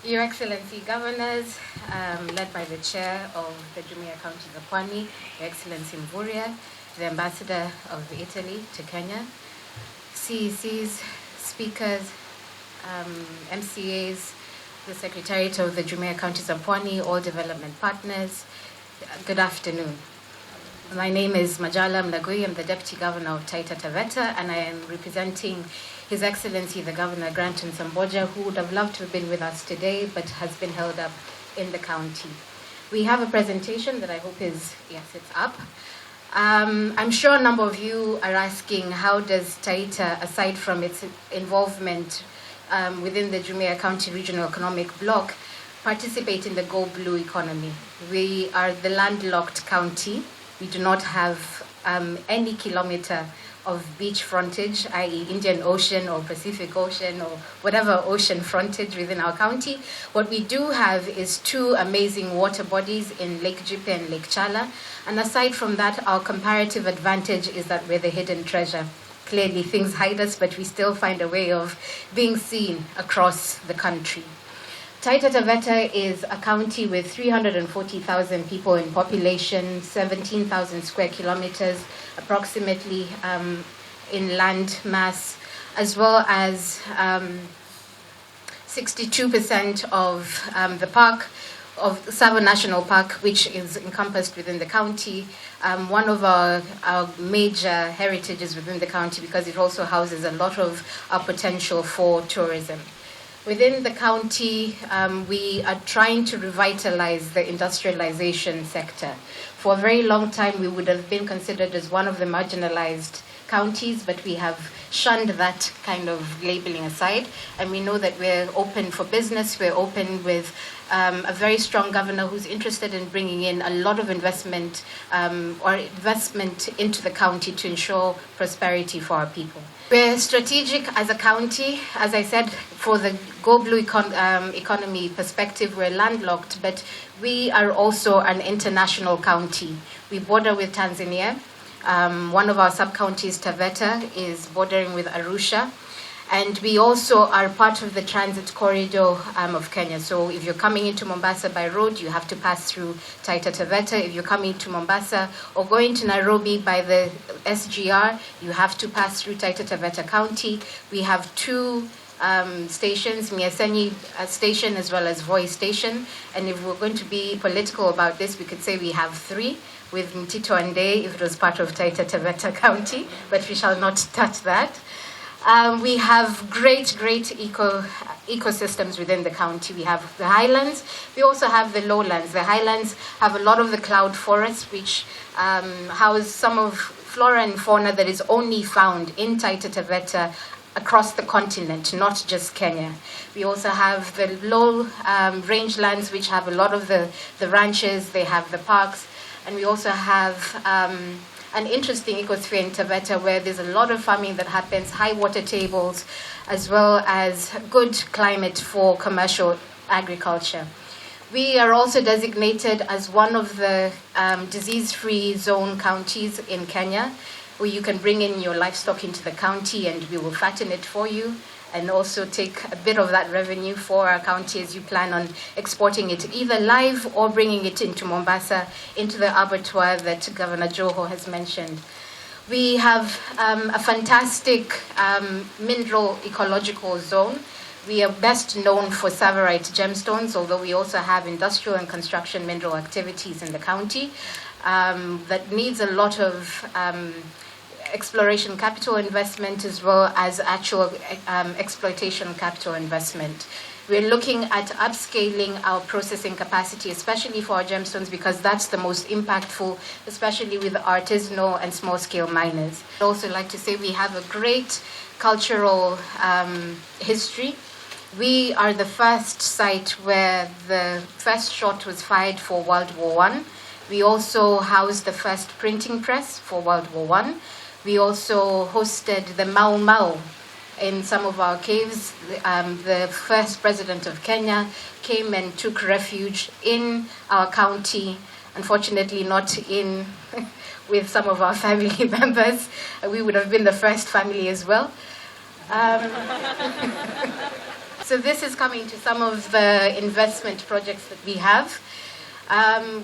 Your Excellency Governors, led by the Chair of the Jumuiya Counties of Pwani, Your Excellency Mvurya, the Ambassador of Italy to Kenya, CECs, speakers, MCAs, the Secretariat of the Jumuiya Counties of Pwani, all development partners, good afternoon. My name is Majala Mlagui. I'm the Deputy Governor of Taita Taveta, and I am representing His Excellency the Governor Granton Samboja, who would have loved to have been with us today, but has been held up in the county. We have a presentation that I hope is, yes, it's up. I'm sure a number of you are asking, how does Taita, aside from its involvement within the Jumuiya County Regional Economic Bloc, participate in the Go Blue economy? We are the landlocked county. We do not have any kilometer of beach frontage, i.e. Indian Ocean or Pacific Ocean or whatever ocean frontage within our county. What we do have is two amazing water bodies in Lake Jipe and Lake Chala. And aside from that, our comparative advantage is that we're the hidden treasure. Clearly things hide us, but we still find a way of being seen across the country. Taita Taveta is a county with 340,000 people in population, 17,000 square kilometers approximately in land mass, as well as 62% of the park, of Tsavo National Park, which is encompassed within the county, one of our major heritages within the county, because it also houses a lot of our potential for tourism. Within the county, we are trying to revitalize the industrialization sector. For a very long time, we would have been considered as one of the marginalized counties, but we have shunned that kind of labeling aside. And we know that we're open for business, we're open with a very strong governor who's interested in bringing in a lot of investment into the county to ensure prosperity for our people. We're strategic as a county. As I said, for the Go Blue economy perspective, we're landlocked, but we are also an international county. We border with Tanzania. One of our sub-counties, Taveta, is bordering with Arusha. And we also are part of the transit corridor of Kenya. So if you're coming into Mombasa by road, you have to pass through Taita Taveta. If you're coming to Mombasa or going to Nairobi by the SGR, you have to pass through Taita Taveta County. We have two stations, Miasenyi Station as well as Voi Station. And if we're going to be political about this, we could say we have three, with Mtito and Day if it was part of Taita Taveta County, but we shall not touch that. We have great ecosystems within the county. We have the highlands. We also have the lowlands. The highlands have a lot of the cloud forests, which house some of flora and fauna that is only found in Taita Taveta across the continent, not just Kenya. We also have the low rangelands, which have a lot of the ranches. They have the parks. And we also have an interesting ecosphere in Taveta where there's a lot of farming that happens, high water tables, as well as good climate for commercial agriculture. We are also designated as one of the disease-free zone counties in Kenya, where you can bring in your livestock into the county and we will fatten it for you, and also take a bit of that revenue for our county as you plan on exporting it either live or bringing it into Mombasa, into the abattoir that Governor Joho has mentioned. We have a fantastic mineral ecological zone. We are best known for Savarite gemstones, although we also have industrial and construction mineral activities in the county that needs a lot of exploration capital investment as well as actual exploitation capital investment. We're looking at upscaling our processing capacity, especially for our gemstones, because that's the most impactful, especially with artisanal and small-scale miners. I'd also like to say we have a great cultural history. We are the first site where the first shot was fired for World War I. We also housed the first printing press for World War I. We also hosted the Mau Mau in some of our caves. The first president of Kenya came and took refuge in our county, unfortunately not in with some of our family members. We would have been the first family as well. So this is coming to some of the investment projects that we have.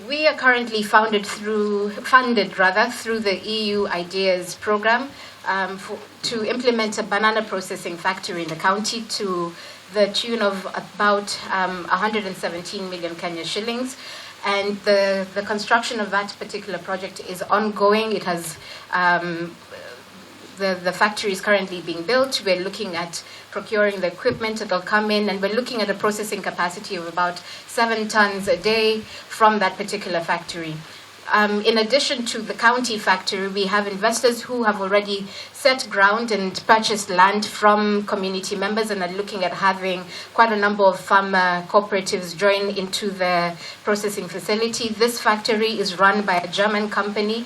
We are currently funded through the EU Ideas program to implement a banana processing factory in the county to the tune of about 117 million Kenya shillings. And the construction of that particular project is ongoing. It has the factory is currently being built. We're looking at procuring the equipment that will come in, and we're looking at a processing capacity of about 7 tons a day from that particular factory. In addition to the county factory, we have investors who have already set ground and purchased land from community members and are looking at having quite a number of farmer cooperatives join into the processing facility. This factory is run by a German company,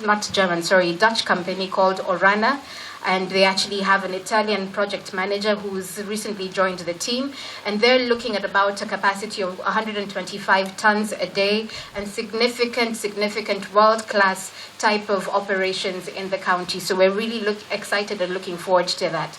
Dutch company called Orana. And they actually have an Italian project manager who's recently joined the team. And they're looking at about a capacity of 125 tons a day and significant world-class type of operations in the county. So we're really excited and looking forward to that.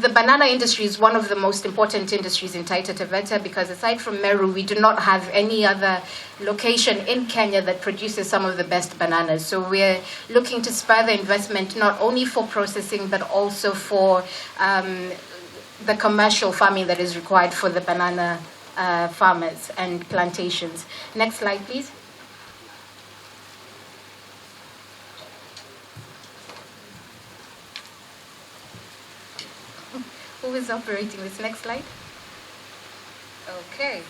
The banana industry is one of the most important industries in Taita Taveta because aside from Meru, we do not have any other location in Kenya that produces some of the best bananas. So we're looking to spur the investment not only for processing but also for the commercial farming that is required for the banana farmers and plantations. Next slide, please. Who is operating this? Next slide. Okay.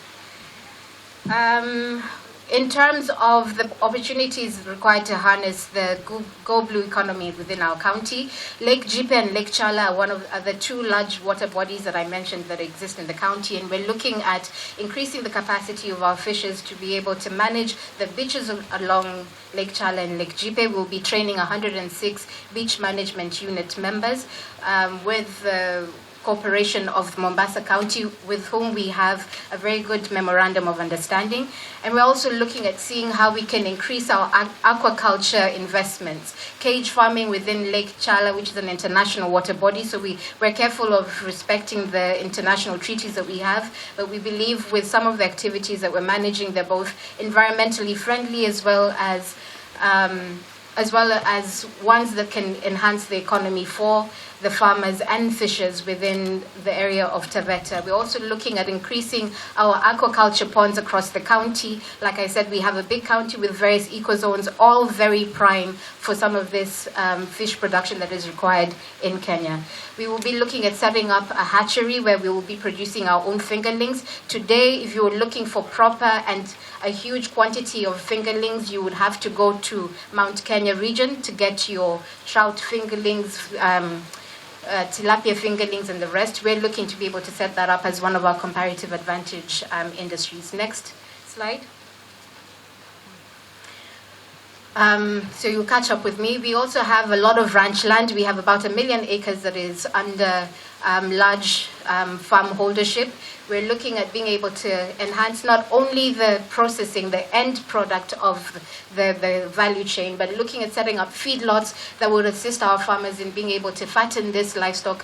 In terms of the opportunities required to harness the Go Blue economy within our county, Lake Jipe and Lake Chala are the 2 large water bodies that I mentioned that exist in the county, and we're looking at increasing the capacity of our fishers to be able to manage the beaches along Lake Chala and Lake Jipe. We'll be training 106 beach management unit members with cooperation of Mombasa County, with whom we have a very good memorandum of understanding. And we're also looking at seeing how we can increase our aquaculture investments. Cage farming within Lake Chala, which is an international water body, so we're careful of respecting the international treaties that we have, but we believe with some of the activities that we're managing, they're both environmentally friendly as well as ones that can enhance the economy for the farmers and fishers within the area of Taveta. We're also looking at increasing our aquaculture ponds across the county. Like I said, we have a big county with various ecozones, all very prime for some of this fish production that is required in Kenya. We will be looking at setting up a hatchery where we will be producing our own fingerlings. Today, if you're looking for proper and a huge quantity of fingerlings, you would have to go to Mount Kenya region to get your trout fingerlings, tilapia fingerlings and the rest. We're looking to be able to set that up as one of our comparative advantage industries. Next slide. So you'll catch up with me. We also have a lot of ranch land. We have about 1 million acres that is under large farm holdership. We're looking at being able to enhance not only the processing, the end product of the value chain, but looking at setting up feedlots that would assist our farmers in being able to fatten this livestock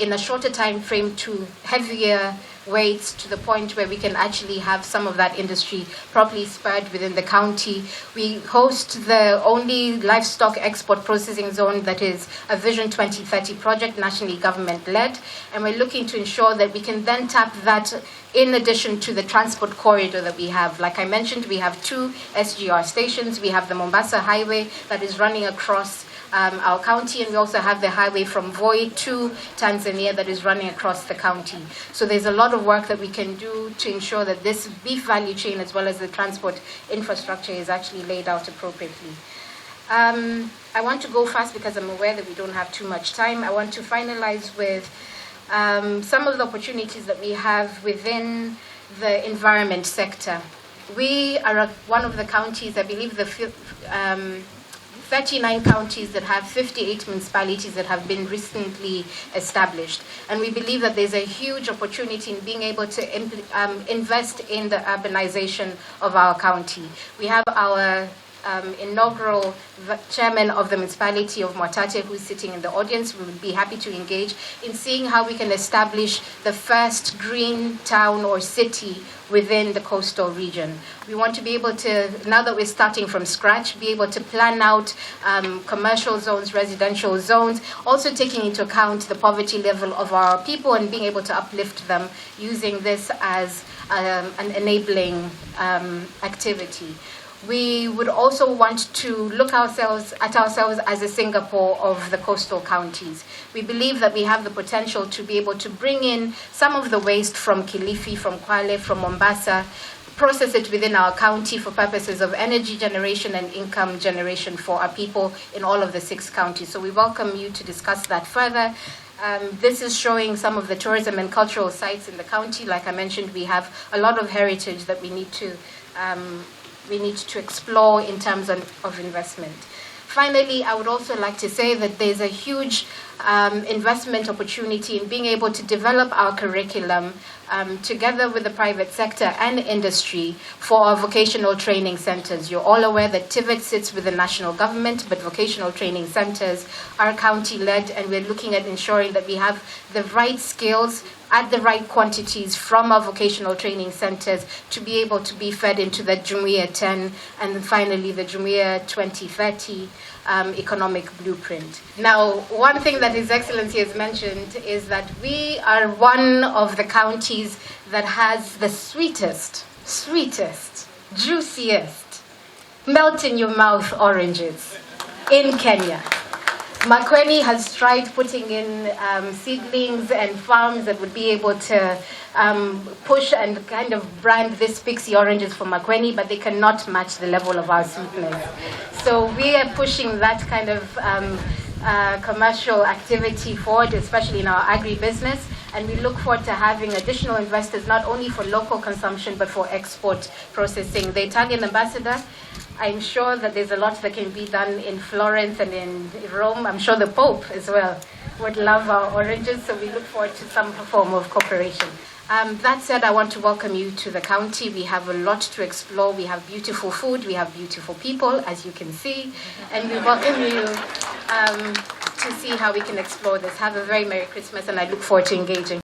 in a shorter time frame to heavier weights, to the point where we can actually have some of that industry properly spurred within the county. We host the only livestock export processing zone that is a Vision 2030 project, nationally government-led, and we're looking to ensure that we can then tap that in addition to the transport corridor that we have. Like I mentioned, we have 2 SGR stations. We have the Mombasa Highway that is running across our county, and we also have the highway from Voi to Tanzania that is running across the county. So there's a lot of work that we can do to ensure that this beef value chain as well as the transport infrastructure is actually laid out appropriately. I want to go fast because I'm aware that we don't have too much time. I want to finalize with some of the opportunities that we have within the environment sector. We are one of the counties, I believe the 39 counties that have 58 municipalities that have been recently established. And we believe that there's a huge opportunity in being able to invest in the urbanization of our county. We have our inaugural chairman of the municipality of Mwatate, who's sitting in the audience. We would be happy to engage in seeing how we can establish the first green town or city within the coastal region. We want to be able to, now that we're starting from scratch, be able to plan out commercial zones, residential zones, also taking into account the poverty level of our people and being able to uplift them using this as an enabling activity. We would also want to look at ourselves as a Singapore of the coastal counties. We believe that we have the potential to be able to bring in some of the waste from Kilifi, from Kwale, from Mombasa, process it within our county for purposes of energy generation and income generation for our people in all of the 6 counties. So we welcome you to discuss that further. This is showing some of the tourism and cultural sites in the county. Like I mentioned, we have a lot of heritage that we need to explore in terms of investment. Finally, I would also like to say that there's a huge investment opportunity in being able to develop our curriculum together with the private sector and industry for our vocational training centers. You're all aware that TVET sits with the national government, but vocational training centers are county-led, and we're looking at ensuring that we have the right skills at the right quantities from our vocational training centers to be able to be fed into the Jumuiya 10 and then finally the Jumuiya 2030 economic blueprint. Now, one thing that His Excellency has mentioned is that we are one of the counties that has the sweetest, juiciest, melt-in-your-mouth oranges in Kenya. Pwani has tried putting in seedlings and farms that would be able to push and kind of brand this Pixie oranges from Pwani, but they cannot match the level of our sweetness. So we are pushing that kind of commercial activity forward, especially in our agribusiness, and we look forward to having additional investors, not only for local consumption, but for export processing. The Italian ambassador, I'm sure that there's a lot that can be done in Florence and in Rome. I'm sure the Pope as well would love our oranges, so we look forward to some form of cooperation. That said, I want to welcome you to the county. We have a lot to explore. We have beautiful food, we have beautiful people, as you can see, and we welcome you to see how we can explore this. Have a very Merry Christmas, and I look forward to engaging.